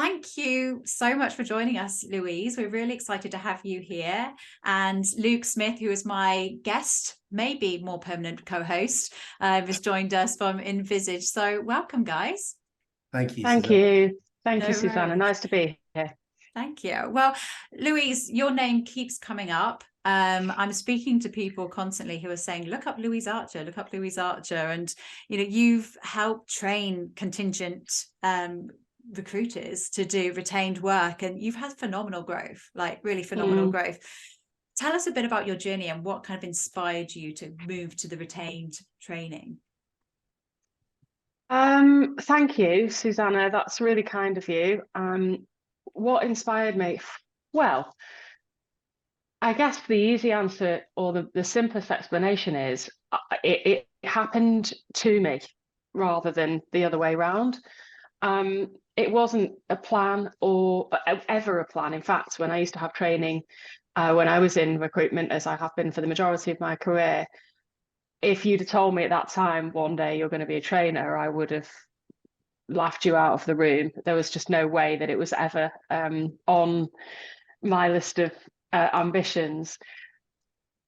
thank you so much for joining us, Louise. We're really excited to have you here. And Luke Smith, who is my guest, maybe more permanent co-host, has joined us from Envisage. So welcome, guys. Thank you. Thank Susanna. you. Thank No you, Susanna. worries. Nice to be here. Thank you. Well, Louise, your name keeps coming up. I'm speaking to people constantly who are saying, look up Louise Archer, look up Louise Archer. And, you've helped train contingent recruiters to do retained work, and you've had phenomenal growth, like really phenomenal growth. Tell us a bit about your journey and what kind of inspired you to move to the retained training. Thank you, Susanna. That's really kind of you. What inspired me? Well, I guess the easy answer or the simplest explanation is it happened to me rather than the other way around. It wasn't a plan or ever a plan. In fact, when I used to have training, when I was in recruitment, as I have been for the majority of my career, if you'd have told me at that time, one day you're going to be a trainer, I would have laughed you out of the room. There was just no way that it was ever on my list of ambitions.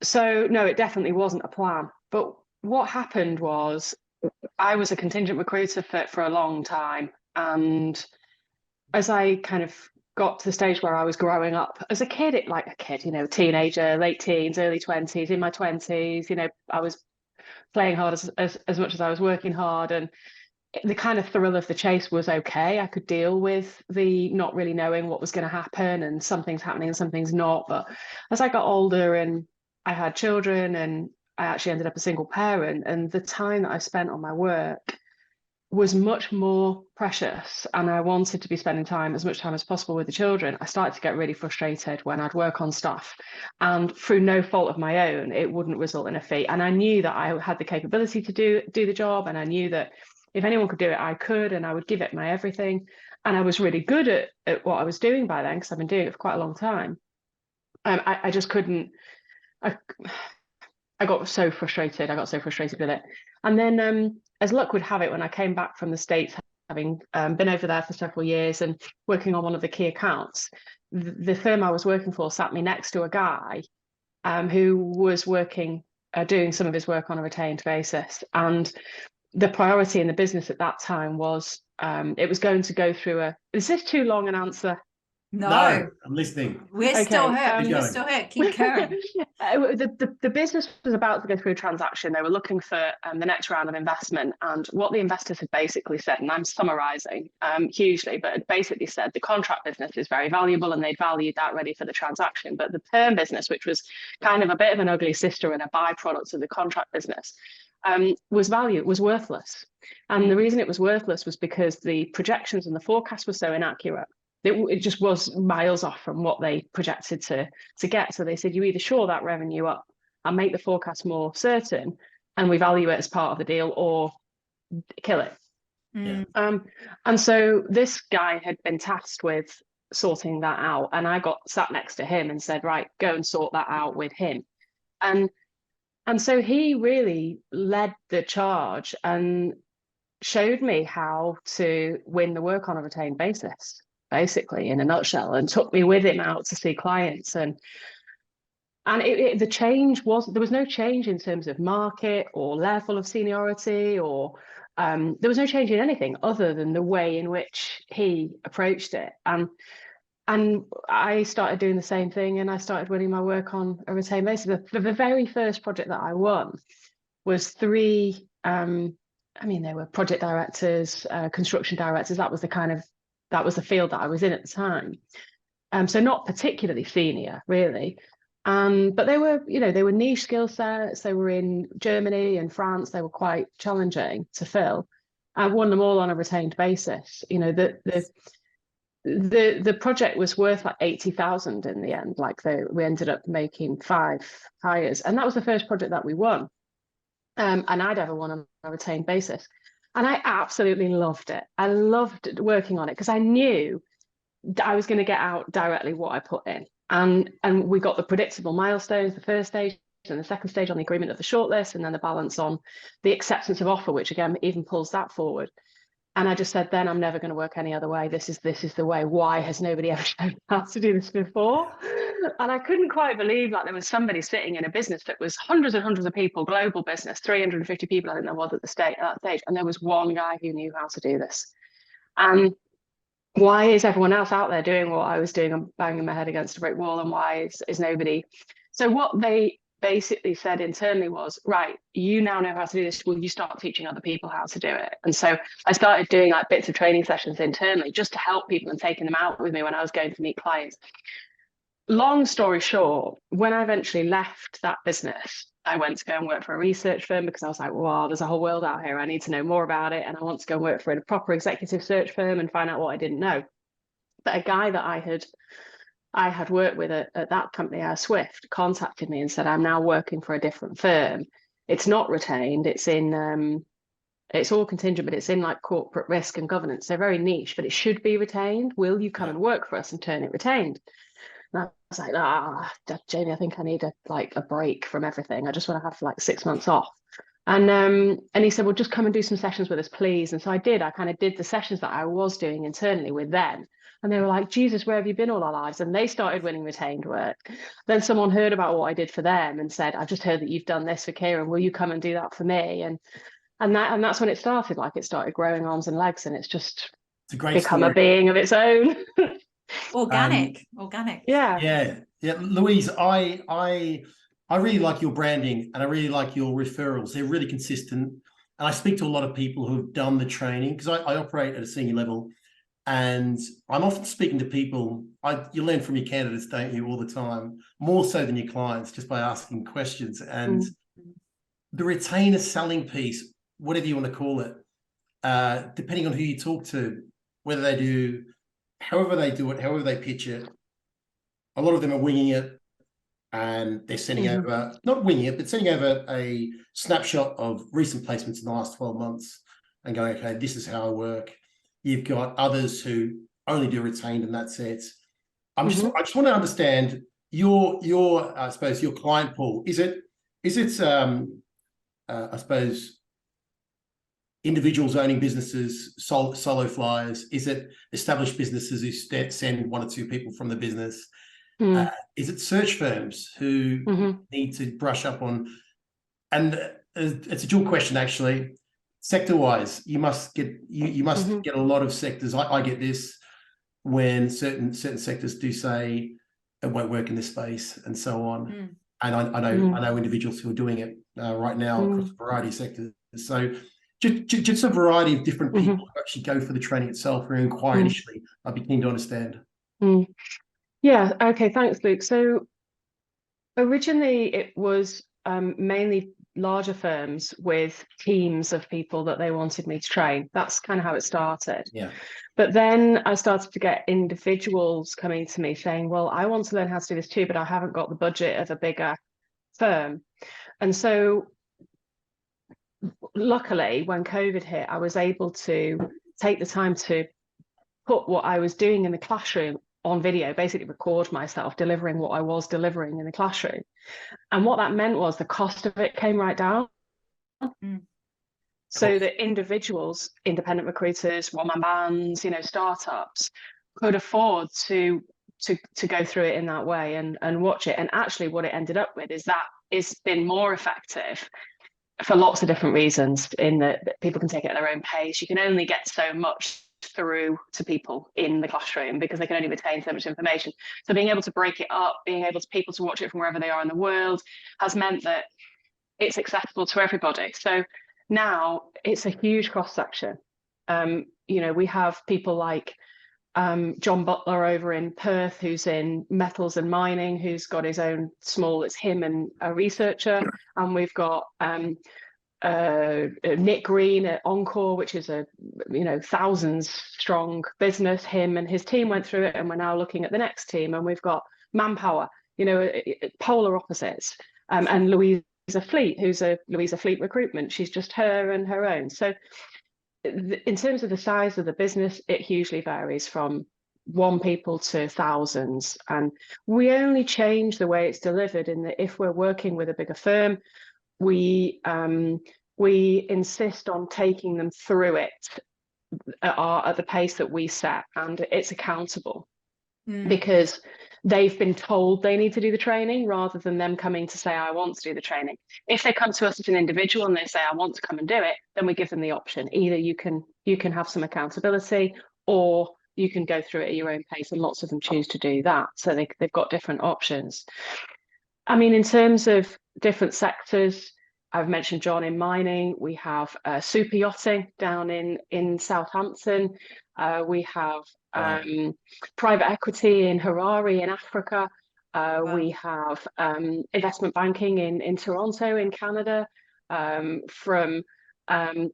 So no, it definitely wasn't a plan. But what happened was I was a contingent recruiter for a long time. And as I kind of got to the stage where I was growing up as a kid, teenager, late teens, early 20s, in my 20s, I was playing hard as much as I was working hard, and the kind of thrill of the chase was okay. I could deal with the not really knowing what was going to happen, and something's happening and something's not. But as I got older and I had children, and I actually ended up a single parent, and the time that I spent on my work was much more precious, and I wanted to be spending as much time as possible with the children, I started to get really frustrated when I'd work on stuff, and through no fault of my own, it wouldn't result in a fee. And I knew that I had the capability to do the job, and I knew that if anyone could do it, I could, and I would give it my everything. And I was really good at what I was doing by then, because I've been doing it for quite a long time. I just couldn't. I got so frustrated. I got so frustrated with it. And then, as luck would have it, when I came back from the States, having been over there for several years and working on one of the key accounts, the firm I was working for sat me next to a guy who was doing some of his work on a retained basis. And the priority in the business at that time was it was going to go through is this too long an answer? No, I'm listening. We're still here. We're still here. Keep going. The business was about to go through a transaction. They were looking for the next round of investment, and what the investors had basically said, and I'm summarising hugely, but it basically said the contract business is very valuable, and they'd valued that ready for the transaction. But the perm business, which was kind of a bit of an ugly sister and a byproduct of the contract business, was worthless. And the reason it was worthless was because the projections and the forecast were so inaccurate. It just was miles off from what they projected to get. So they said, you either shore that revenue up and make the forecast more certain, and we value it as part of the deal, or kill it. Yeah. And so this guy had been tasked with sorting that out, and I got sat next to him and said, right, go and sort that out with him. And so he really led the charge and showed me how to win the work on a retained basis, basically, in a nutshell, and took me with him out to see clients. And the change there was no change in terms of market or level of seniority, or there was no change in anything other than the way in which he approached it. And I started doing the same thing, and I started winning my work on a retained basis. The very first project that I won was three, they were project directors, construction directors. That was the field that I was in at the time. So not particularly senior, really. But they were niche skill sets. They were in Germany and France. They were quite challenging to fill. I won them all on a retained basis. The project was worth like 80,000 in the end. We ended up making 5 hires, and that was the first project that we won. And I'd ever won on a retained basis. And I absolutely loved it. I loved working on it because I knew that I was going to get out directly what I put in. And we got the predictable milestones, the first stage and the second stage on the agreement of the shortlist, and then the balance on the acceptance of offer, which again even pulls that forward. And I just said, then I'm never going to work any other way. This is the way. Why has nobody ever shown me how to do this before? And I couldn't quite believe that there was somebody sitting in a business that was hundreds and hundreds of people, global business, 350 people, I think there was at that stage. And there was one guy who knew how to do this. And why is everyone else out there doing what I was doing and banging my head against a brick wall? And why is nobody? So what they basically said internally was, right, you now know how to do this. Will you start teaching other people how to do it? And so I started doing like bits of training sessions internally just to help people and taking them out with me when I was going to meet clients. Long story short, when I eventually left that business, I went to go and work for a research firm because I was like, wow, there's a whole world out here. I need to know more about it. And I want to go and work for a proper executive search firm and find out what I didn't know. But a guy that I had worked with at that company, Swift, contacted me and said, I'm now working for a different firm. It's not retained. It's in, it's all contingent, but it's in like corporate risk and governance. They're very niche, but it should be retained. Will you come and work for us and turn it retained? And I was like, Jamie, I think I need a break from everything. I just want to have like 6 months off. And he said, well, just come and do some sessions with us, please. And so I did. I kind of did the sessions that I was doing internally with them. And they were like, Jesus, where have you been all our lives? And they started winning retained work. Then someone heard about what I did for them and said, I've just heard that you've done this for Kieran. Will you come and do that for me? And that's when it started. Like it started growing arms and legs, and it's just become a being of its own. Organic. Yeah. Louise, I really like your branding and I really like your referrals. They're really consistent. And I speak to a lot of people who have done the training because I operate at a senior level, and I'm often speaking to people. You learn from your candidates, don't you, all the time, more so than your clients, just by asking questions. And the retainer selling piece, whatever you want to call it, depending on who you talk to, whether they do, however they do it, however they pitch it, a lot of them are winging it, and they're sending over, not winging it, but sending over a snapshot of recent placements in the last 12 months and going, okay, this is how I work. You've got others who only do retained, and that's it. I just want to understand your I suppose your client pool. Is it I suppose individuals owning businesses, solo flyers? Is it established businesses who send 1 or 2 people from the business? Is it search firms who need to brush up on? And it's a dual question, actually. Sector-wise, you must get get a lot of sectors. I get this when certain sectors do say it won't work in this space and so on. And I know individuals who are doing it right now across a variety of sectors. So just a variety of different people who actually go for the training itself or inquire initially. I'd be keen to understand. Yeah. Okay. Thanks, Luke. So originally it was mainly larger firms with teams of people that they wanted me to train. That's kind of how it started. Yeah. But then I started to get individuals coming to me saying, well, I want to learn how to do this too, but I haven't got the budget of a bigger firm. And so luckily, when COVID hit, I was able to take the time to put what I was doing in the classroom on video, basically record myself delivering what I was delivering in the classroom. And what that meant was the cost of it came right down. So that individuals, independent recruiters, one-man bands, startups could afford to go through it in that way and watch it. And actually what it ended up with is that it's been more effective for lots of different reasons, in that people can take it at their own pace. You can only get so much through to people in the classroom because they can only retain so much information. So being able to break it up, being able to people to watch it from wherever they are in the world has meant that it's accessible to everybody. So now it's a huge cross section. We have people like John Butler over in Perth, who's in metals and mining, who's got his own it's him and a researcher. And we've got Nick Green at Encore, which is a thousands strong business. Him and his team went through it, and we're now looking at the next team. And we've got Manpower, polar opposites. And Louise Fleet, who's a Louise Fleet Recruitment. She's just her and her own. So in terms of the size of the business, it hugely varies from 1 people to thousands. And we only change the way it's delivered in that if we're working with a bigger firm, we insist on taking them through it are at the pace that we set, and it's accountable Mm. because they've been told they need to do the training rather than them coming to say, I want to do the training. If they come to us as an individual and they say, I want to come and do it, then we give them the option. Either you can have some accountability, or you can go through it at your own pace, and lots of them choose to do that. So they've got different options. I mean, in terms of different sectors, I've mentioned John in mining. We have super yachting down in Southampton. We have private equity in Harare in Africa. Wow. We have investment banking in Toronto in Canada, from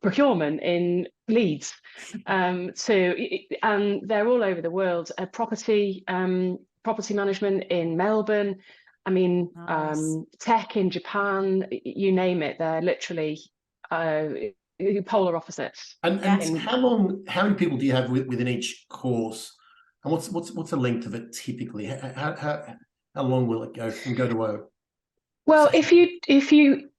procurement in Leeds, and they're all over the world. Property management in Melbourne. I mean, Nice. tech in Japan, you name it, they're literally polar opposites. And Yes. how many people do you have within each course? And what's the length of it typically? How long will it go from go to woe? Well, if you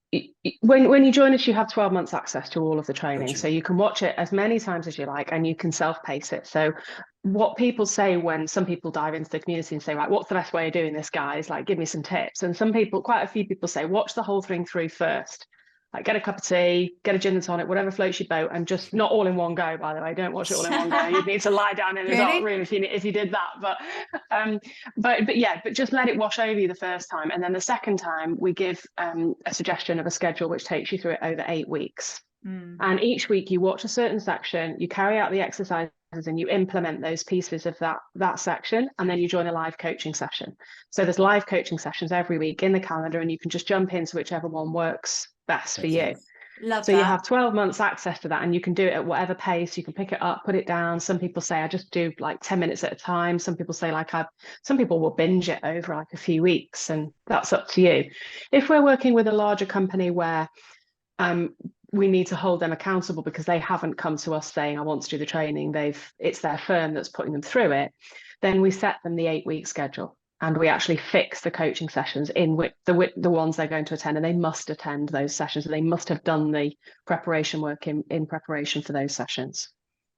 when you join us, you have 12 months access to all of the training. Gotcha. So you can watch it as many times as you like, and you can self-pace it. So what people say when some people dive into the community and say, right, what's the best way of doing this, guys? Like, give me some tips. And quite a few people say, watch the whole thing through first. Like, get a cup of tea, get a gin and tonic, whatever floats your boat, and just not all in one go, by the way. Don't watch it all in one go. You'd need to lie down in a dark room if you did that. But just let it wash over you the first time. And then the second time, we give a suggestion of a schedule which takes you through it over 8 weeks. Mm. And each week you watch a certain section, you carry out the exercises, and you implement those pieces of that section, and then you join a live coaching session. So there's live coaching sessions every week in the calendar, and you can just jump into whichever one works best for you. Love so that. You have 12 months access to that, and you can do it at whatever pace. You can pick it up, put it down. Some people say I just do like 10 minutes at a time. Some people say some people will binge it over like a few weeks, and that's up to you. If we're working with a larger company where we need to hold them accountable because they haven't come to us saying, I want to do the training, it's their firm that's putting them through it, then we set them the 8-week schedule, and we actually fix the coaching sessions in the ones they're going to attend, and they must attend those sessions, and they must have done the preparation work in preparation for those sessions.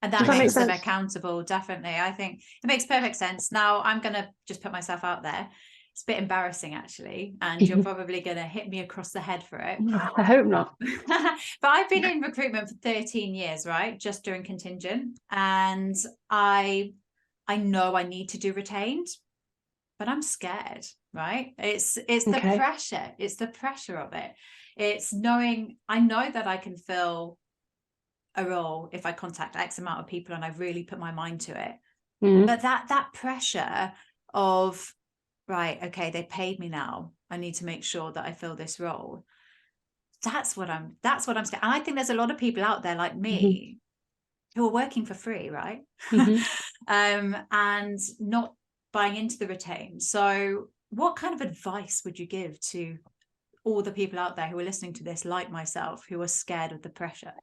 And that makes them accountable, definitely. I think it makes perfect sense. Now, I'm going to just put myself out there. It's a bit embarrassing, actually, and you're probably going to hit me across the head for it. I hope not. But I've been in recruitment for 13 years, right? Just doing contingent. And I know I need to do retained, but I'm scared, right? It's the pressure. It's the pressure of it. It's knowing, I know that I can fill a role if I contact X amount of people and I really put my mind to it. Mm-hmm. But that pressure of, right, okay, they paid me now, I need to make sure that I fill this role. That's what I'm scared. And I think there's a lot of people out there like me who are working for free, right? And not buying into the retained. So what kind of advice would you give to all the people out there who are listening to this, like myself, who are scared of the pressure?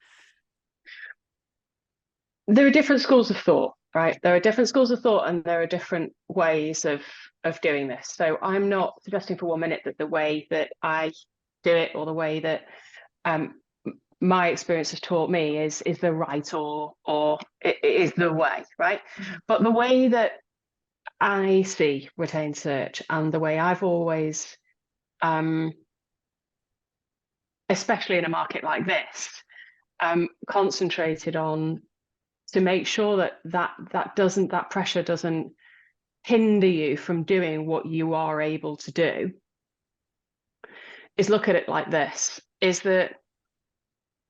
There are different schools of thought, right? There are different schools of thought, and there are different ways of doing this. So I'm not suggesting for 1 minute that the way that I do it, or the way that my experience has taught me is the right or it is the way, right? But the way that I see retained search, and the way I've always, especially in a market like this, concentrated on to make sure that pressure doesn't hinder you from doing what you are able to do, is look at it like this, is that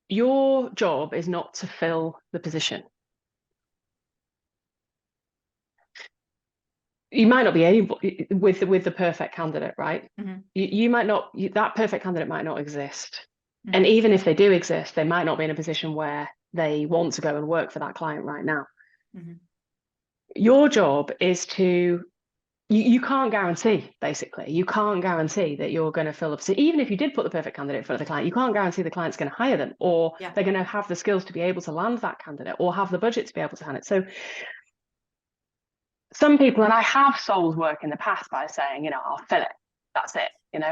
your job is not to fill the position. You might not be able with the perfect candidate, right? You might not, that perfect candidate might not exist. And even if they do exist, they might not be in a position where they want to go and work for that client right now. Your job is to, you can't guarantee, basically, you can't guarantee that you're going to fill up. So even if you did put the perfect candidate in front of the client, you can't guarantee the client's going to hire them, or they're going to have the skills to be able to land that candidate, or have the budget to be able to hand it. So some people, and I have sold work in the past by saying, I'll fill it. That's it.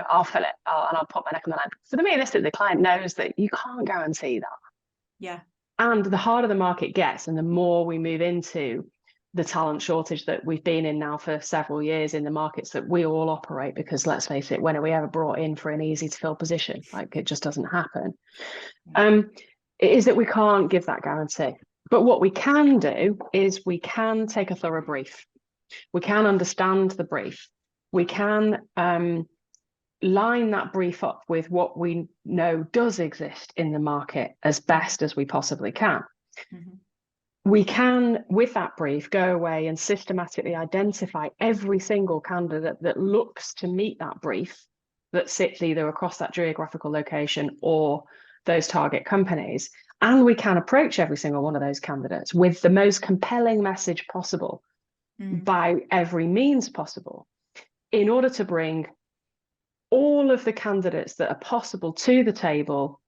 I'll fill it, and I'll put my neck on the line. So to me, the client knows that you can't guarantee that. Yeah. And the harder the market gets, and the more we move into the talent shortage that we've been in now for several years in the markets that we all operate, because let's face it, when are we ever brought in for an easy to fill position? Like, it just doesn't happen. It is that we can't give that guarantee. But what we can do is we can take a thorough brief. We can understand the brief. We can line that brief up with what we know does exist in the market as best as we possibly can. We can, with that brief, go away and systematically identify every single candidate that looks to meet that brief, that sits either across that geographical location or those target companies. And we can approach every single one of those candidates with the most compelling message possible by every means possible, in order to bring all of the candidates that are possible to the table.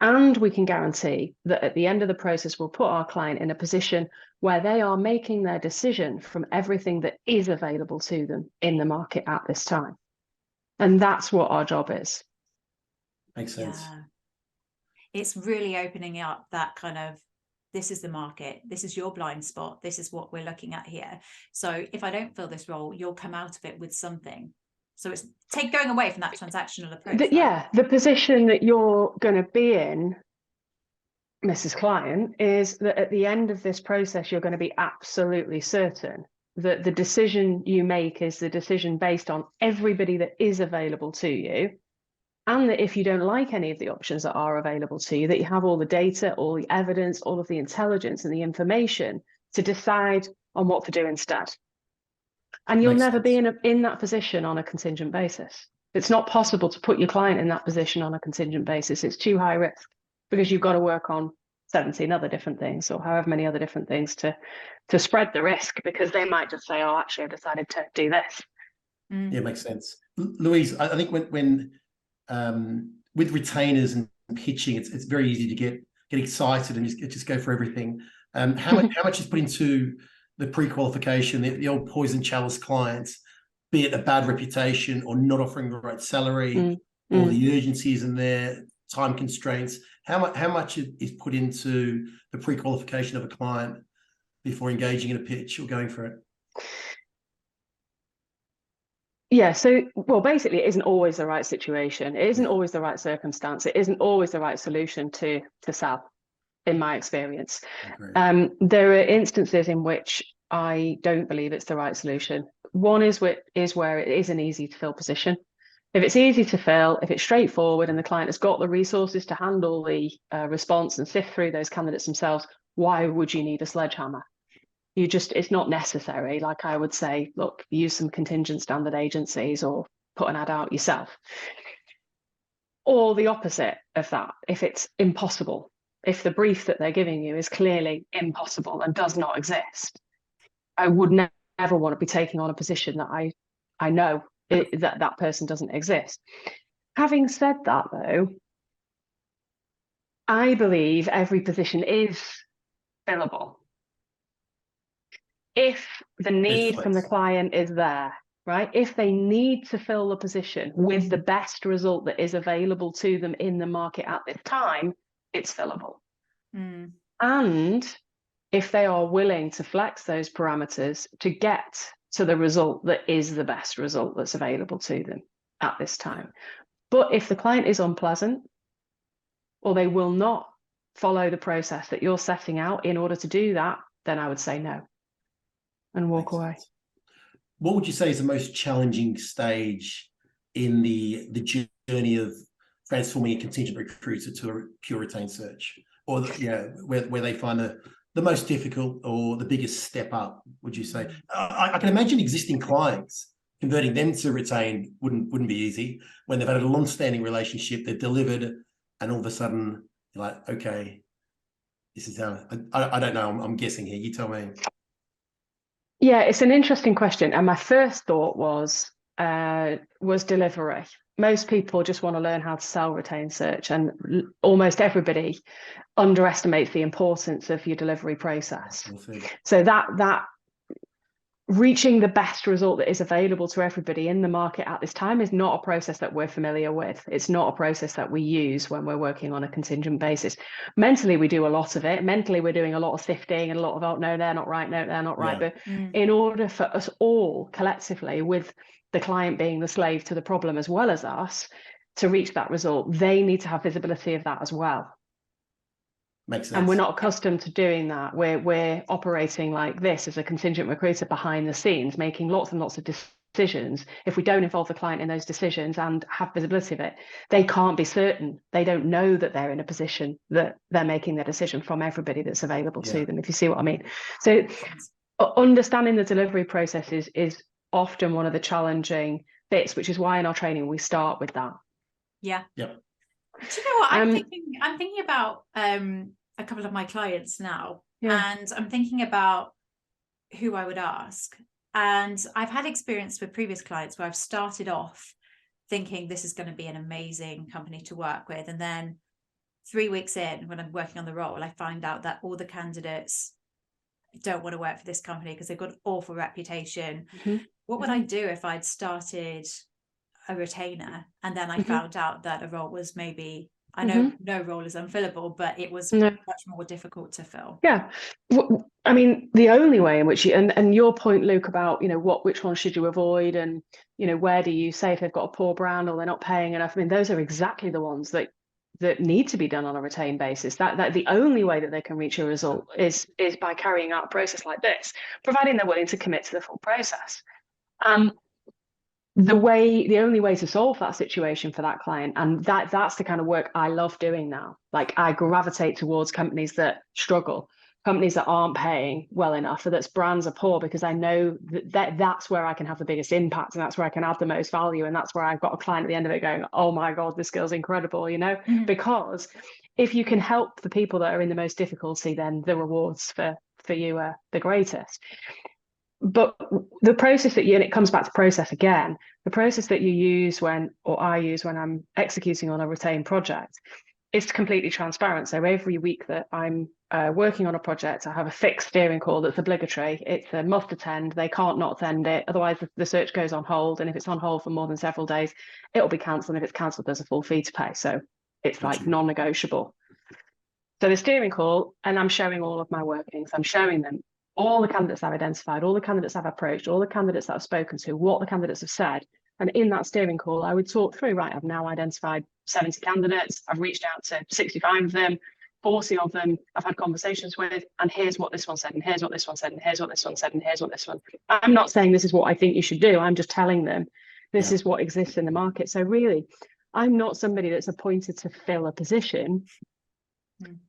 And we can guarantee that at the end of the process, we'll put our client in a position where they are making their decision from everything that is available to them in the market at this time. And that's what our job is. Makes sense. Yeah. It's really opening up that kind of, this is the market, this is your blind spot, this is what we're looking at here. So if I don't fill this role, you'll come out of it with something. So it's going away from that transactional approach. Yeah, the position that you're going to be in, Mrs. Client, is that at the end of this process, you're going to be absolutely certain that the decision you make is the decision based on everybody that is available to you. And that if you don't like any of the options that are available to you, that you have all the data, all the evidence, all of the intelligence and the information to decide on what to do instead. And you'll never be in that position on a contingent basis. It's not possible to put your client in that position on a contingent basis. It's too high risk, because you've got to work on 17 other different things, or however many other different things to spread the risk, because they might just say, oh, actually, I've decided to do this. Yeah, it makes sense. Louise, I think when with retainers and pitching, it's very easy to get excited and just go for everything. How much is put into the pre-qualification, the old poison chalice clients, be it a bad reputation or not offering the right salary, or the urgencies in their time constraints? How much is put into the pre-qualification of a client before engaging in a pitch or going for it? Yeah, so, well, basically, it isn't always the right situation. It isn't always the right circumstance. It isn't always the right solution to sell, in my experience. There are instances in which I don't believe it's the right solution. One is where it is an easy to fill position. If it's easy to fill, if it's straightforward and the client has got the resources to handle the response and sift through those candidates themselves, why would you need a sledgehammer? It's not necessary. Like, I would say, look, use some contingent standard agencies or put an ad out yourself. Or the opposite of that, if it's impossible, if the brief that they're giving you is clearly impossible and does not exist, I would never want to be taking on a position that I know that person doesn't exist. Having said that, though, I believe every position is fillable if the need from the client is there, right? If they need to fill the position with the best result that is available to them in the market at this time, it's fillable. And if they are willing to flex those parameters to get to the result that is the best result that's available to them at this time. But if the client is unpleasant, or they will not follow the process that you're setting out in order to do that, then I would say no and walk away. What would you say is the most challenging stage in the journey of transforming a contingent recruiter to a pure retained search, or where they find the most difficult or the biggest step up, would you say? I can imagine existing clients, converting them to retained wouldn't be easy when they've had a long-standing relationship, they've delivered, and all of a sudden you're like, okay, this is how. I don't know. I'm guessing here. You tell me. Yeah, it's an interesting question, and my first thought was delivery. Most people just want to learn how to sell retained search, and almost everybody underestimates the importance of your delivery process. So that reaching the best result that is available to everybody in the market at this time is not a process that we're familiar with. It's not a process that we use when we're working on a contingent basis. Mentally, we do a lot of it. Mentally, we're doing a lot of sifting and a lot of, oh, no, they're not right. No, they're not right. But in order for us all collectively, with the client being the slave to the problem as well as us, to reach that result, they need to have visibility of that as well. Makes sense. And we're not accustomed to doing that. We're operating like this as a contingent recruiter behind the scenes, making lots and lots of decisions. If we don't involve the client in those decisions and have visibility of it, they can't be certain. They don't know that they're in a position that they're making their decision from everybody that's available to them, if you see what I mean. So understanding the delivery process is often one of the challenging bits, which is why in our training we start with that. Yeah. Yep. Do you know what I'm thinking about a couple of my clients now, and I'm thinking about who I would ask. And I've had experience with previous clients where I've started off thinking this is going to be an amazing company to work with, and then 3 weeks in, when I'm working on the role, I find out that all the candidates don't want to work for this company because they've got an awful reputation. What would I do if I'd started a retainer and then I found out that a role was maybe, I know no role is unfillable, but it was much more difficult to fill? Yeah. I mean, the only way in which you, and your point, Luke, about, which one should you avoid, and, where do you say if they've got a poor brand or they're not paying enough? I mean, those are exactly the ones that need to be done on a retained basis. That the only way that they can reach a result is by carrying out a process like this, providing they're willing to commit to the full process. The only way to solve that situation for that client, and that's the kind of work I love doing now. Like, I gravitate towards companies that struggle, companies that aren't paying well enough, or that's brands are poor, because I know that's where I can have the biggest impact, and that's where I can add the most value, and that's where I've got a client at the end of it going, oh my God, this girl's incredible, because if you can help the people that are in the most difficulty, then the rewards for you are the greatest. But the process and it comes back to process again, the process that you use I use when I'm executing on a retained project is completely transparent. So every week that I'm working on a project, I have a fixed steering call that's obligatory. It's a must attend. They can't not attend it. Otherwise, the search goes on hold. And if it's on hold for more than several days, it'll be cancelled. And if it's cancelled, there's a full fee to pay. So it's like non-negotiable. So the steering call, and I'm showing all of my workings. I'm showing them all the candidates I've identified, all the candidates I've approached, all the candidates that I've spoken to, what the candidates have said. And in that steering call, I would talk through, right, I've now identified 70 candidates. I've reached out to 65 of them, 40 of them I've had conversations with, and here's what this one said, and here's what this one said, and here's what this one said, and here's what this one. I'm not saying this is what I think you should do. I'm just telling them this is what exists in the market. So really, I'm not somebody that's appointed to fill a position.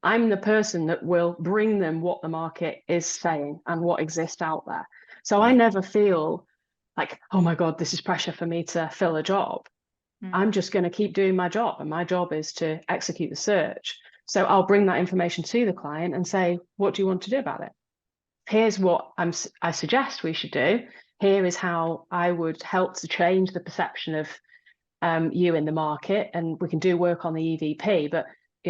I'm the person that will bring them what the market is saying and what exists out there. So I never feel like, oh my God, this is pressure for me to fill a job. I'm just going to keep doing my job, and my job is to execute the search. So I'll bring that information to the client and say, what do you want to do about it? Here's what I suggest we should do. Here is how I would help to change the perception of you in the market, and we can do work on the EVP, but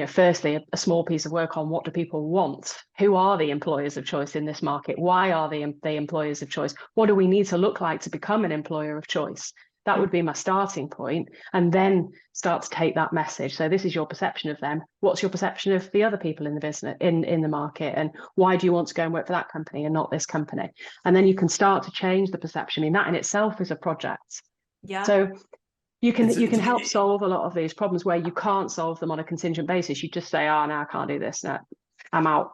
firstly, a small piece of work on what do people want? Who are the employers of choice in this market? Why are they the employers of choice? What do we need to look like to become an employer of choice? That would be my starting point, and then start to take that message. So this is your perception of them. What's your perception of the other people in the business, in the market? And why do you want to go and work for that company and not this company? And then you can start to change the perception. I mean, that in itself is a project. Yeah. So you can help solve a lot of these problems where you can't solve them on a contingent basis. You just say, oh, no, I can't do this. No, I'm out.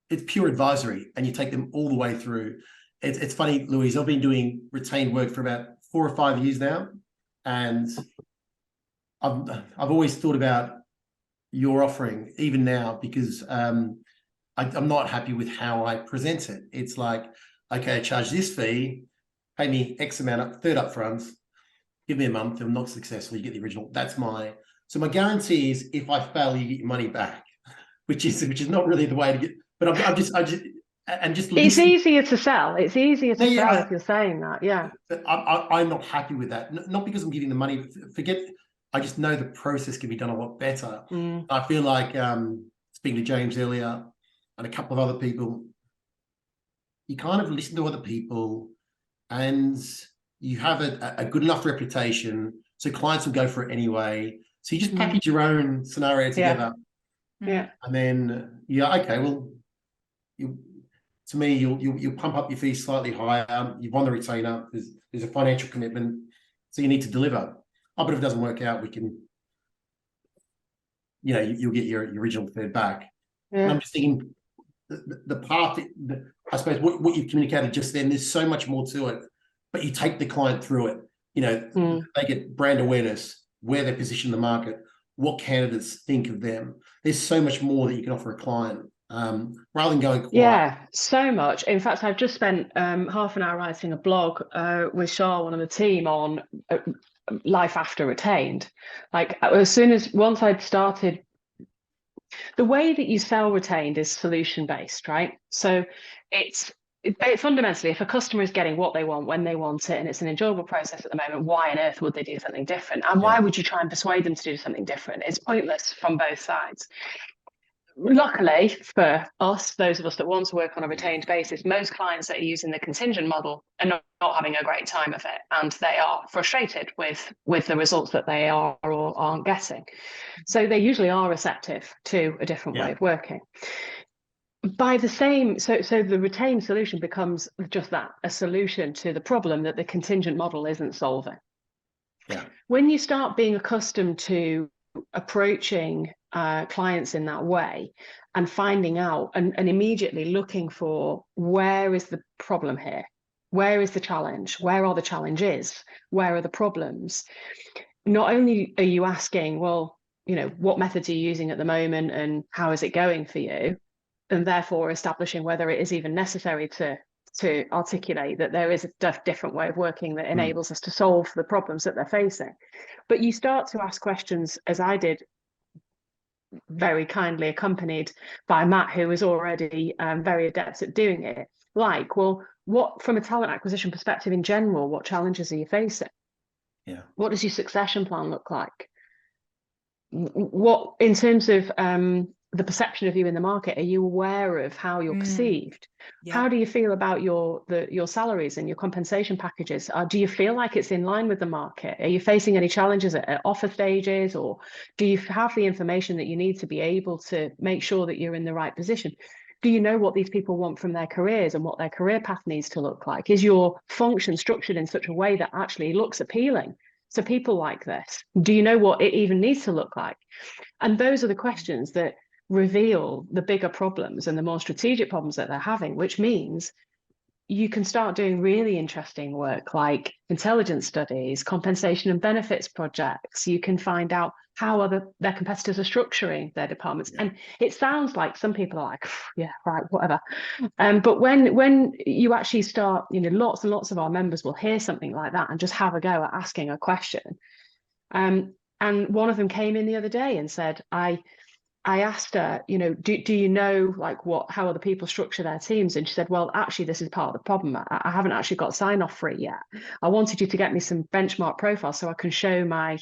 It's pure advisory, and you take them all the way through. It's funny, Louise, I've been doing retained work for about 4 or 5 years now, and I've always thought about your offering, even now, because I'm not happy with how I present it. It's like, okay, I charge this fee, pay me X amount third up front, give me a month. If I'm not successful, you get the original. So my guarantee is, if I fail, you get your money back, which is not really the way to get. But it's easier to sell. It's easier to sell if you're saying that. Yeah. But I'm not happy with that. Not because I'm giving the money. Forget. I just know the process can be done a lot better. I feel like speaking to James earlier and a couple of other people, you kind of listen to other people. and you have a good enough reputation, so clients will go for it anyway. So you just package your own scenario together. Yeah. And then, okay, well, to me, you'll pump up your fees slightly higher. You've won the retainer. There's a financial commitment, so you need to deliver. Oh, but if it doesn't work out, we can, you'll get your original third back. Yeah. And I'm just thinking, the path, I suppose what you've communicated just then, there's so much more to it, but you take the client through it. They get brand awareness, where they're positioned in the market, what candidates think of them. There's so much more that you can offer a client, rather than going quiet. Yeah, so much. In fact, I've just spent half an hour writing a blog with Shah, one of the team, on life after retained. Like, once I'd started, the way that you sell retained is solution based, right? So it's fundamentally, if a customer is getting what they want when they want it, and it's an enjoyable process at the moment, why on earth would they do something different? And why would you try and persuade them to do something different? It's pointless from both sides. Luckily for us, those of us that want to work on a retained basis, most clients that are using the contingent model are not having a great time of it, and they are frustrated with the results that they are or aren't getting. So they usually are receptive to a different way of working. By the same, so the retained solution becomes just that, a solution to the problem that the contingent model isn't solving. Yeah. When you start being accustomed to approaching clients in that way and finding out and immediately looking for, where is the problem here? Where is the challenge? Where are the challenges? Where are the problems? Not only are you asking, well, what methods are you using at the moment and how is it going for you? And therefore establishing whether it is even necessary to articulate that there is a different way of working that enables us to solve the problems that they're facing. But you start to ask questions, as I did, very kindly accompanied by Matt, who was already very adept at doing it. Like, well, what, from a talent acquisition perspective in general, what challenges are you facing? Yeah. What does your succession plan look like? What, in terms of the perception of you in the market, are you aware of how you're perceived? How do you feel about your salaries and your compensation packages? Do you feel like it's in line with the market? Are you facing any challenges at offer stages, or do you have the information that you need to be able to make sure that you're in the right position? Do you know what these people want from their careers and what their career path needs to look like? Is your function structured in such a way that actually looks appealing to people like this? Do you know what it even needs to look like? And those are the questions that reveal the bigger problems and the more strategic problems that they're having, which means you can start doing really interesting work like intelligence studies, compensation and benefits projects. You can find out how their competitors are structuring their departments. And it sounds like some people are like, yeah, right, whatever. But when you actually start, lots and lots of our members will hear something like that and just have a go at asking a question. And one of them came in the other day and said, I asked her, do you know, like, how other people structure their teams? And she said, well, actually, this is part of the problem. I haven't actually got sign off for it yet. I wanted you to get me some benchmark profiles so I can show my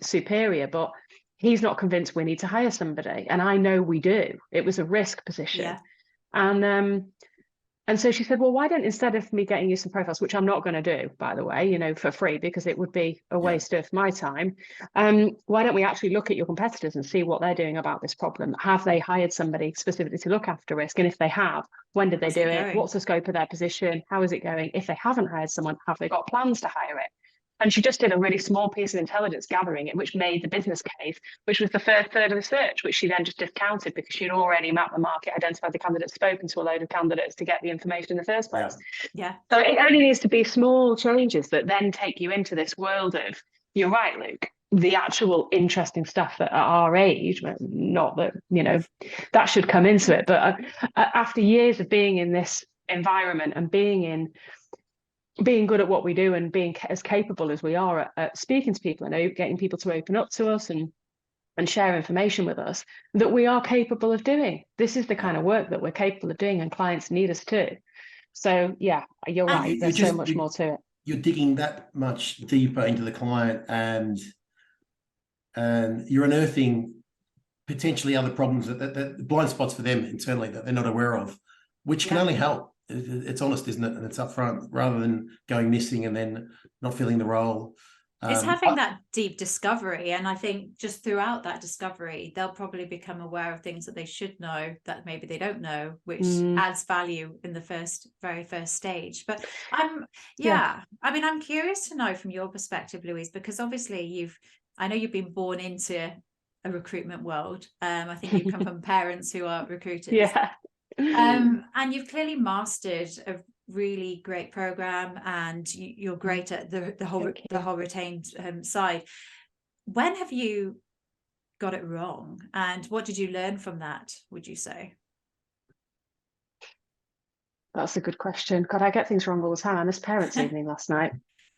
superior, but he's not convinced we need to hire somebody. And I know we do. It was a risk position. Yeah. And so she said, well, why don't, instead of me getting you some profiles, which I'm not going to do, by the way, for free, because it would be a waste of my time. Why don't we actually look at your competitors and see what they're doing about this problem? Have they hired somebody specifically to look after risk? And if they have, when did they do it? What's the scope of their position? How is it going? If they haven't hired someone, have they got plans to hire it? And she just did a really small piece of intelligence gathering, which made the business case, which was the first third of the search, which she then just discounted because she'd already mapped the market, identified the candidates, spoken to a load of candidates to get the information in the first place. Yeah. So it only needs to be small changes that then take you into this world of, you're right, Luke, the actual interesting stuff that at our age, not that, that should come into it. But after years of being in this environment and being good at what we do and being as capable as we are at speaking to people and getting people to open up to us and share information with us, that we are capable of doing. This is the kind of work that we're capable of doing and clients need us to. So yeah, you're right. There's so much more to it. You're digging that much deeper into the client and you're unearthing potentially other problems that blind spots for them internally that they're not aware of, which can only help. it's honest, isn't it? And it's upfront rather than going missing and then not filling the role. It's having that deep discovery, and I think just throughout that discovery they'll probably become aware of things that they should know that maybe they don't know, which adds value in the very first stage. But I mean, I'm curious to know from your perspective, Louise, because obviously I know you've been born into a recruitment world. I think you come from parents who are recruiters. And you've clearly mastered a really great program, and you're great at the whole retained side. When have you got it wrong, and what did you learn from that, would you say? That's a good question. God, I get things wrong all the time. I missed parents' evening last night.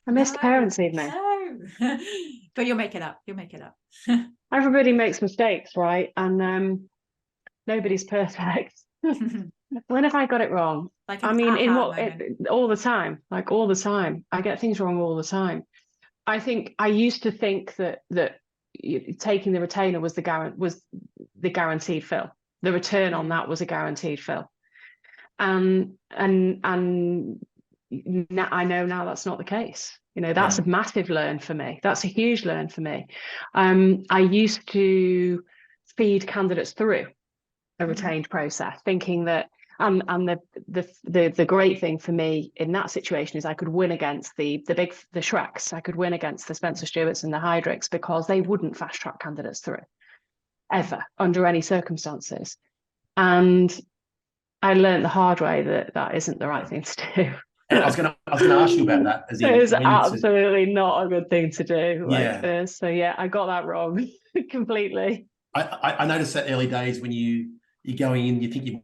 I missed parents' evening. No. But you'll make it up. You'll make it up. Everybody makes mistakes, right? And nobody's perfect. When have I got it wrong? Like I mean, all the time, like all the time. I get things wrong all the time. I think I used to think that taking the retainer was the guaranteed fill. The return on that was a guaranteed fill. And now I know now that's not the case. You know, that's a massive learn for me. That's a huge learn for me. I used to feed candidates through a retained process, thinking that and the great thing for me in that situation is I could win against the Shreks. I could win against the Spencer Stewarts and the Heidricks, because they wouldn't fast track candidates through ever under any circumstances. And I learned the hard way that isn't the right thing to do. I was gonna ask you about that. It's absolutely not a good thing to do like this. So I got that wrong completely. I noticed that early days when you're going in, you think you're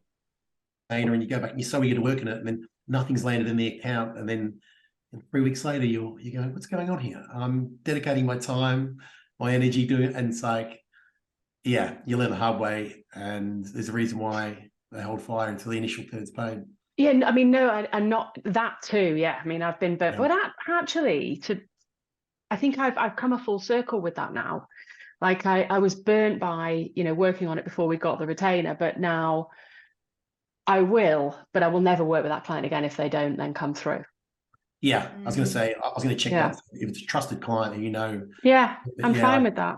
and you go back and you're so eager to work in it, and then nothing's landed in the account, and then 3 weeks later you go, what's going on here? I'm dedicating my time, my energy doing it, and it's like, you learn the hard way, and there's a reason why they hold fire until the initial third's paid. Yeah, I mean, no, and not that too. Yeah, I mean, I've been burnt, but actually, I think I've come a full circle with that now. Like I was burnt by working on it before we got the retainer, but now I will never work with that client again if they don't then come through. Yeah, I was going to say, I was going to check that if it's a trusted client and Yeah, I'm fine with that.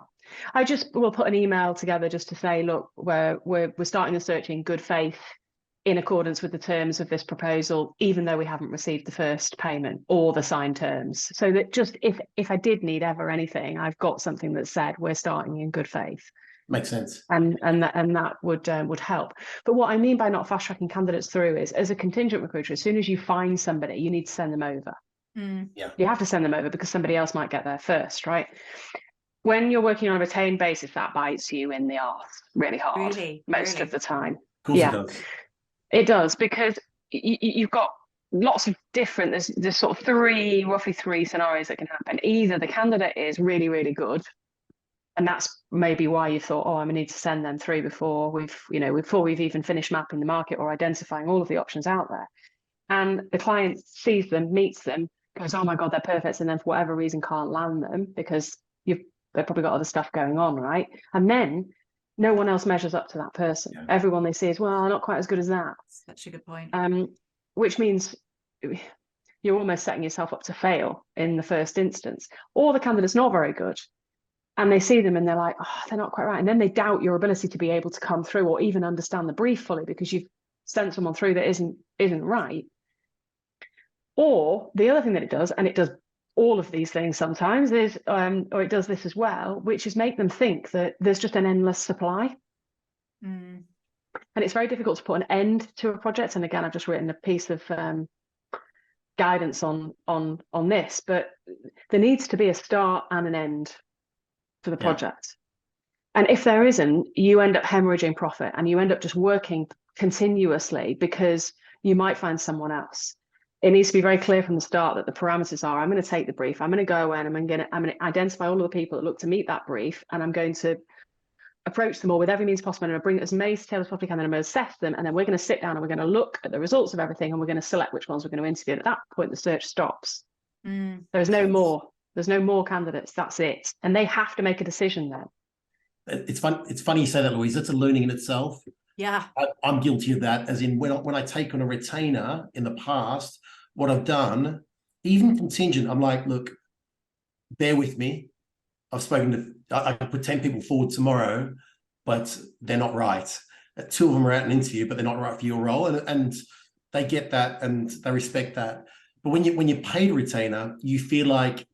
I just will put an email together just to say, look, we're starting the search in good faith in accordance with the terms of this proposal, even though we haven't received the first payment or the signed terms. So that just if I did need ever anything, I've got something that said we're starting in good faith. Makes sense. And that would help. But what I mean by not fast tracking candidates through is, as a contingent recruiter, as soon as you find somebody, you need to send them over. You have to send them over because somebody else might get there first, right? When you're working on a retained basis, that bites you in the arse really hard most of the time. Of course it does, because you've got lots of different, there's sort of roughly three scenarios that can happen. Either the candidate is really, really good, and that's maybe why you thought, I'm gonna need to send them through before we've even finished mapping the market or identifying all of the options out there. And the client sees them, meets them, goes, oh my God, they're perfect, and then for whatever reason can't land them because they've probably got other stuff going on, right? And then no one else measures up to that person. Everyone they see is, well, not quite as good as that. Such a good point. Which means you're almost setting yourself up to fail in the first instance. Or the candidate's not very good, and they see them and they're like, they're not quite right. And then they doubt your ability to be able to come through or even understand the brief fully because you've sent someone through that isn't right. Or the other thing that it does, and it does all of these things sometimes, is, or it does this as well, which is make them think that there's just an endless supply. And it's very difficult to put an end to a project. And again, I've just written a piece of guidance on this, but there needs to be a start and an end for the project. And if there isn't, you end up hemorrhaging profit and you end up just working continuously because you might find someone else. It needs to be very clear from the start that the parameters are, I'm going to take the brief, I'm going to go away and I'm going to identify all of the people that look to meet that brief, and I'm going to approach them all with every means possible, and I'm going to bring as many details as possibly can, and I'm going to assess them, and then we're going to sit down and we're going to look at the results of everything, and we're going to select which ones we're going to interview. And at that point, the search stops. There's no more. There's no more candidates. That's it. And they have to make a decision then. It's funny you say that, Louise. That's a learning in itself. Yeah. I'm guilty of that, as in when I take on a retainer in the past, what I've done, even contingent, I'm like, look, bear with me. I've spoken to, I put 10 people forward tomorrow, but they're not right. 2 of them are at an interview, but they're not right for your role. And they get that and they respect that. But when you're paid a retainer, you feel like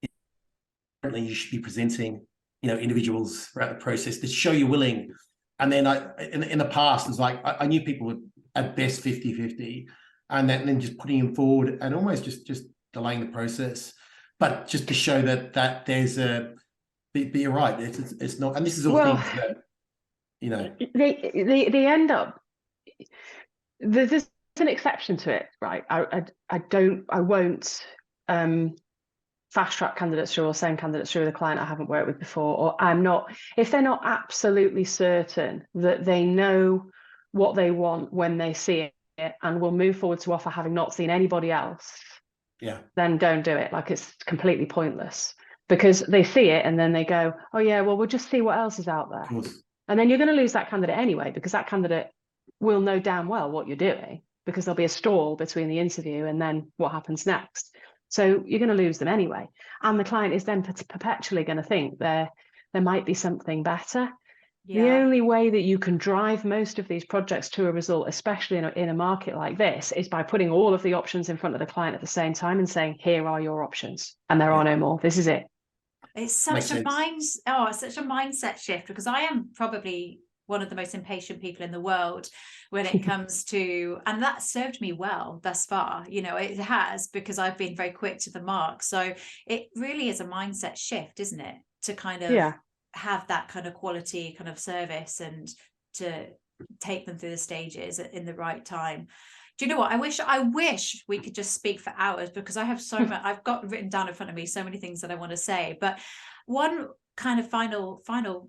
you should be presenting, individuals throughout the process to show you're willing. And then in the past, it's like I knew people were at best 50-50, and then just putting them forward and almost just delaying the process. But just to show that there's but you're right, it's not, and this is all things that they end up, there's an exception to it, right? I won't fast track candidates through or send candidates through the client I haven't worked with before, or if they're not absolutely certain that they know what they want when they see it and will move forward to offer having not seen anybody else, then don't do it. Like, it's completely pointless, because they see it and then they go, oh yeah, well, we'll just see what else is out there. And then you're going to lose that candidate anyway, because that candidate will know damn well what you're doing, because there'll be a stall between the interview and then what happens next. So you're going to lose them anyway. And the client is then perpetually going to think there might be something better. Yeah. The only way that you can drive most of these projects to a result, especially in a market like this, is by putting all of the options in front of the client at the same time and saying, here are your options, and there are no more. This is it. It's such a mindset shift, because I am probably one of the most impatient people in the world when it comes to, and that served me well thus far. It has, because I've been very quick to the mark. So it really is a mindset shift, isn't it? To kind of have that kind of quality kind of service and to take them through the stages in the right time. Do you know what? I wish we could just speak for hours, because I have so much, I've got written down in front of me so many things that I want to say. But one kind of final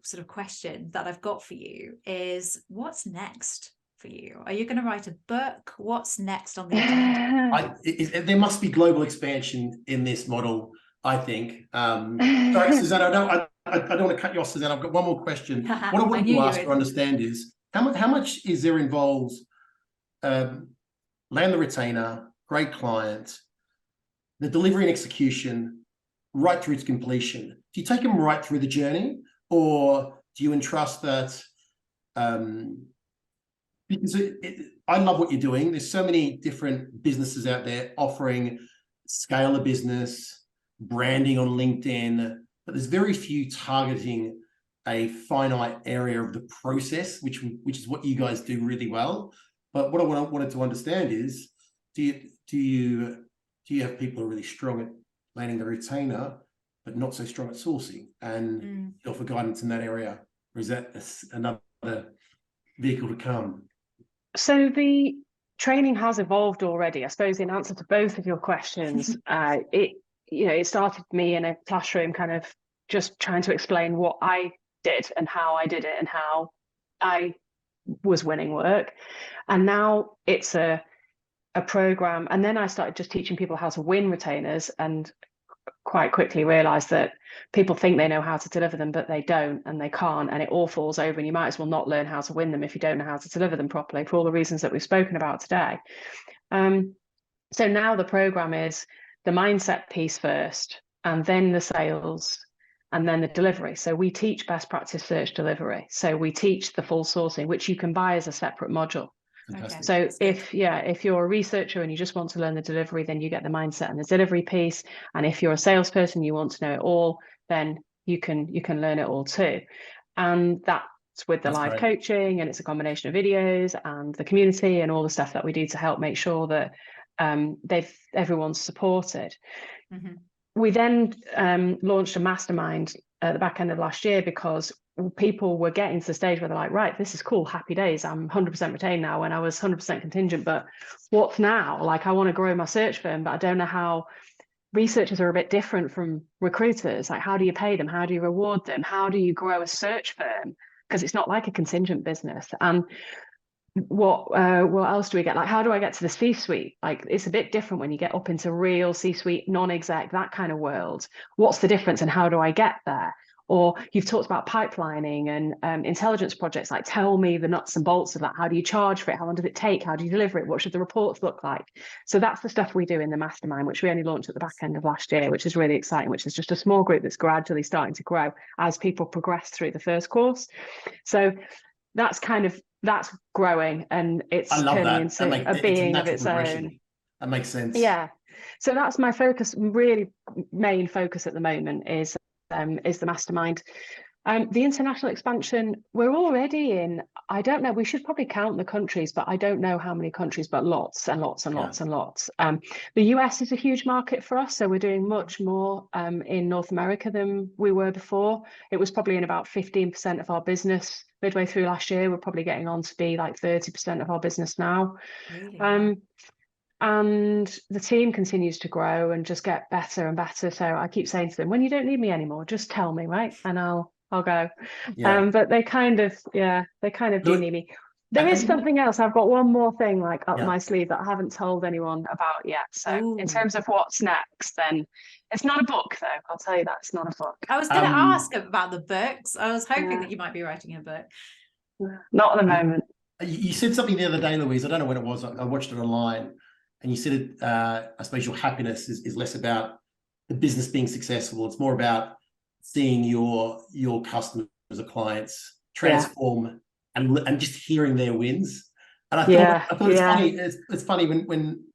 sort of question that I've got for you is, what's next for you? Are you going to write a book? What's next on the agenda? There must be global expansion in this model, I think. Sorry, Susanna, I don't want to cut you off, Susanna. I've got one more question. What I want to ask or understand is, how much is there involved? Land the retainer, great client, the delivery and execution, right through to completion. Do you take them right through the journey, or do you entrust that? Because I love what you're doing. There's so many different businesses out there offering scale a business, branding on LinkedIn, but there's very few targeting a finite area of the process, which is what you guys do really well. But what I wanted to understand is, do you have people who are really strong at landing the retainer, but not so strong at sourcing, and offer guidance in that area, or is that another vehicle to come? So the training has evolved already. I suppose in answer to both of your questions, it started me in a classroom, kind of just trying to explain what I did and how I did it and how I was winning work. And now it's a program. And then I started just teaching people how to win retainers, and quite quickly realized that people think they know how to deliver them, but they don't, and they can't, and it all falls over, and you might as well not learn how to win them if you don't know how to deliver them properly, for all the reasons that we've spoken about today. So now the program is the mindset piece first, and then the sales, and then the delivery. So we teach best practice search delivery. So we teach the full sourcing, which you can buy as a separate module. Okay. So if you're a researcher and you just want to learn the delivery, then you get the mindset and the delivery piece. And if you're a salesperson, you want to know it all, then you can learn it all too. And that's with the live coaching, and it's a combination of videos and the community and all the stuff that we do to help make sure that everyone's supported. Mm-hmm. We then launched a mastermind at the back end of last year, because people were getting to the stage where they're like, right, this is cool, happy days, I'm 100% retained now, when I was 100% contingent, but what's now? Like, I want to grow my search firm, but I don't know how. Researchers are a bit different from recruiters. Like, how do you pay them? How do you reward them? How do you grow a search firm? Because it's not like a contingent business. And what else do we get? Like, how do I get to the C-suite? Like, it's a bit different when you get up into real C-suite, non-exec, that kind of world. What's the difference, and how do I get there? or you've talked about pipelining and intelligence projects. Like, tell me the nuts and bolts of that. How do you charge for it? How long does it take? How do you deliver it? What should the reports look like? So that's the stuff we do in the mastermind, which we only launched at the back end of last year, which is really exciting, which is just a small group that's gradually starting to grow as people progress through the first course. So that's growing, and it's turning into a being of its own. That makes sense. Yeah. So that's my focus, really main focus at the moment is the mastermind. The international expansion, we're already in, I don't know, we should probably count the countries, but I don't know how many countries, but lots and lots and lots and lots. The US is a huge market for us, so we're doing much more in North America than we were before. It was probably in about 15% of our business midway through last year. We're probably getting on to be like 30% of our business now. Really? And the team continues to grow and just get better and better. So I keep saying to them, when you don't need me anymore, just tell me, right? And I'll go. But they kind of do need me. There is something else. I've got one more thing like up my sleeve that I haven't told anyone about yet. So in terms of what's next, then it's not a book though. I'll tell you that it's not a book. I was going to ask about the books. I was hoping that you might be writing a book. Not at the moment. You said something the other day, Louise. I don't know when it was. I watched it online. And you said, I suppose your happiness is less about the business being successful. It's more about seeing your customers or clients transform and just hearing their wins. And I thought it's funny. It's funny when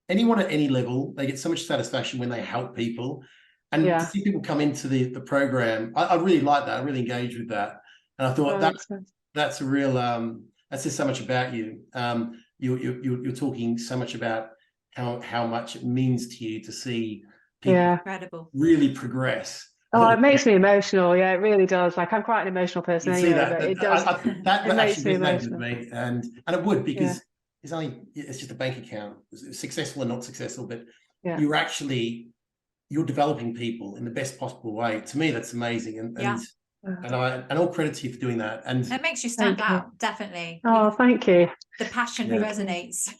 anyone at any level, they get so much satisfaction when they help people. And to see people come into the program, I really like that. I really engage with that. And I thought that's a real, that says so much about you. You're talking so much about how much it means to you to see people really progress. Oh, it makes me emotional. Yeah, it really does. Like, I'm quite an emotional person anyway, but it does. That makes me emotional. With me, and it would, because it's just a bank account, successful or not successful, but you're developing people in the best possible way. To me, that's amazing, and all credit to you for doing that. And it makes you stand out, definitely. Oh, thank you. The passion resonates.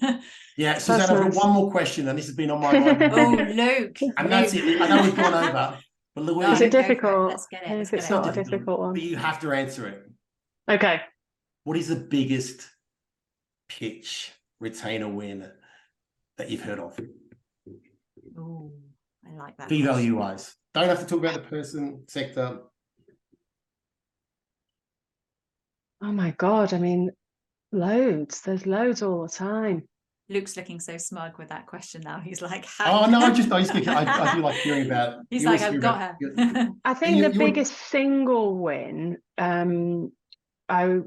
Yeah, Suzanne, I've got one more question, and this has been on my mind. Oh, Luke. And that's it. I know we've gone over, but Louise, is it difficult? Let's get it. If it's not a difficult one, but you have to answer it. Okay. What is the biggest pitch retainer win that you've heard of? Oh, I like that. Fee value wise, don't have to talk about the person, sector. Oh my God! I mean, loads. There's loads all the time. Luke's looking so smug with that question now. He's like, oh no, I do like hearing about. He's like, I've got her. I think the biggest single win. I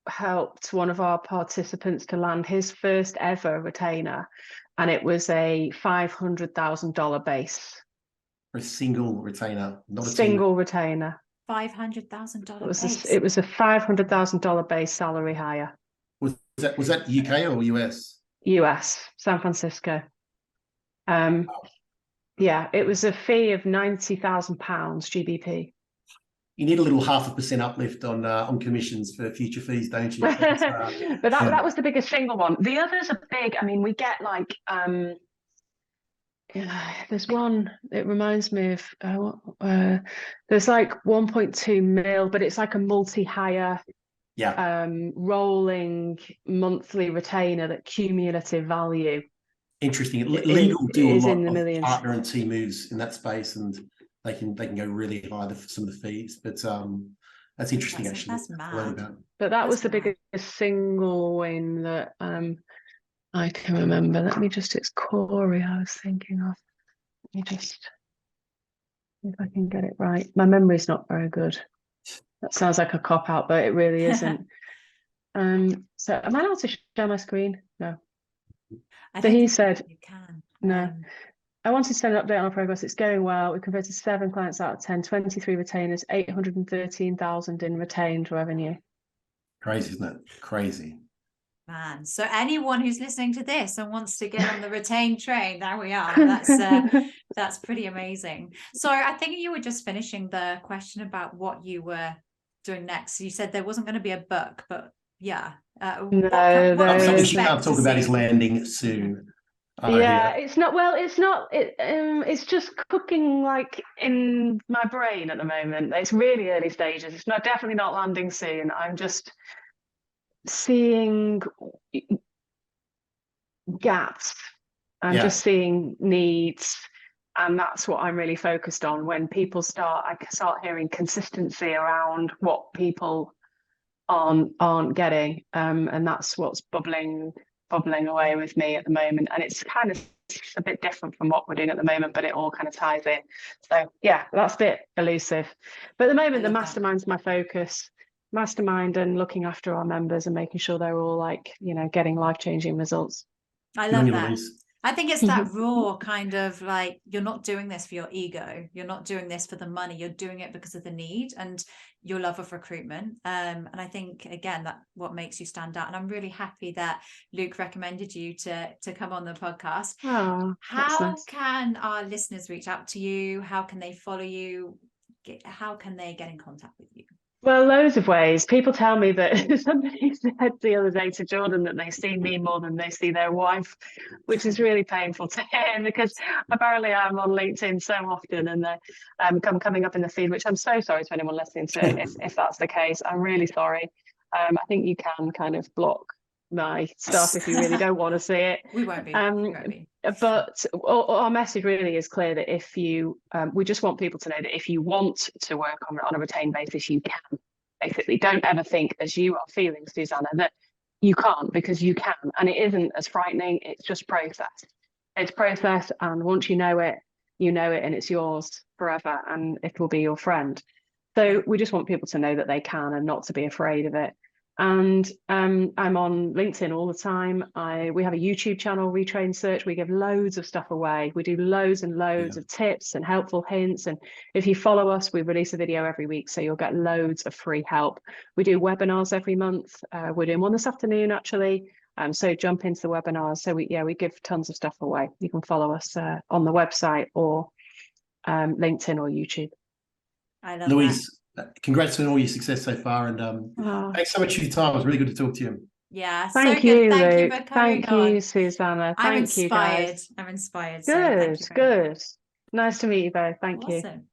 helped one of our participants to land his first ever retainer, and it was a $500,000 base. For a single retainer, not a single retainer. $500,000 base. It was a $500,000 base salary hire. Was that UK or US? US, San Francisco. Yeah, it was a fee of £90,000 GBP. You need a little 0.5% uplift on commissions for future fees, don't you? But that was the biggest single one. The others are big. I mean, we get like there's one. It reminds me of there's like 1.2 mil, but it's like a multi-hire. Rolling monthly retainer, that cumulative value. Interesting. Legal do a lot of partner and team moves in that space, and they can go really high for some of the fees. But that's interesting, actually. That's mad. But that was the biggest single win that I can remember. Let me just, it's Corey I was thinking of. Let me just see if I can get it right. My memory's not very good. That sounds like a cop-out, but it really isn't. So am I allowed to share my screen? No. So he said, you can. No. I wanted to send an update on our progress. It's going well. We converted 7 clients out of 10, 23 retainers, 813,000 in retained revenue. Crazy, isn't it? Crazy. Man, so anyone who's listening to this and wants to get on the retained train, there we are. That's pretty amazing. So I think you were just finishing the question about what you were doing next. You said there wasn't going to be a book, but yeah. Something she can't talk about is landing soon. Yeah, it's not, well, it's not, it's just cooking like in my brain at the moment. It's really early stages. It's not, definitely not landing soon. I'm just seeing gaps. I'm just seeing needs. And that's what I'm really focused on. When people I start hearing consistency around what people aren't getting. And that's what's bubbling away with me at the moment. And it's kind of a bit different from what we're doing at the moment, but it all kind of ties in. So yeah, that's a bit elusive. But at the moment, the mastermind's my focus. Mastermind and looking after our members and making sure they're all like, you know, getting life-changing results. I love that. I think it's that raw kind of like, you're not doing this for your ego. You're not doing this for the money. You're doing it because of the need and your love of recruitment. And I think, again, that what makes you stand out. And I'm really happy that Luke recommended you to come on the podcast. Oh, how nice. can our listeners reach out to you? How can they follow you? How can they get in contact with you? Well, loads of ways. People tell me that somebody said the other day to Jordan that they see me more than they see their wife, which is really painful to hear because apparently I'm on LinkedIn so often and I'm coming up in the feed, which I'm so sorry to anyone listening to if that's the case. I'm really sorry. I think you can kind of block my stuff if you really don't want to see it. We won't be. But our message really is clear that if you, we just want people to know that if you want to work on a retained basis, you can. Basically, don't ever think, as you are feeling, Susanna, that you can't, because you can. And it isn't as frightening. It's just process. It's process. And once you know it, and it's yours forever, and it will be your friend. So we just want people to know that they can and not to be afraid of it. And I'm on LinkedIn all the time. We have a YouTube channel, Retrained Search. We give loads of stuff away. We do loads and loads of tips and helpful hints. And if you follow us, we release a video every week, so you'll get loads of free help. We do webinars every month. We're doing one this afternoon, actually. So jump into the webinars. So we give tons of stuff away. You can follow us on the website or LinkedIn or YouTube. I love Louise, congrats on all your success so far, and thanks so much for your time. It was really good to talk to you. Yeah, thank you, Luke. Thank you for coming Thank on. you, Susanna. I'm Thank you, inspired. guys. I'm inspired. Good, So good. Nice to meet you both. Thank you. Awesome.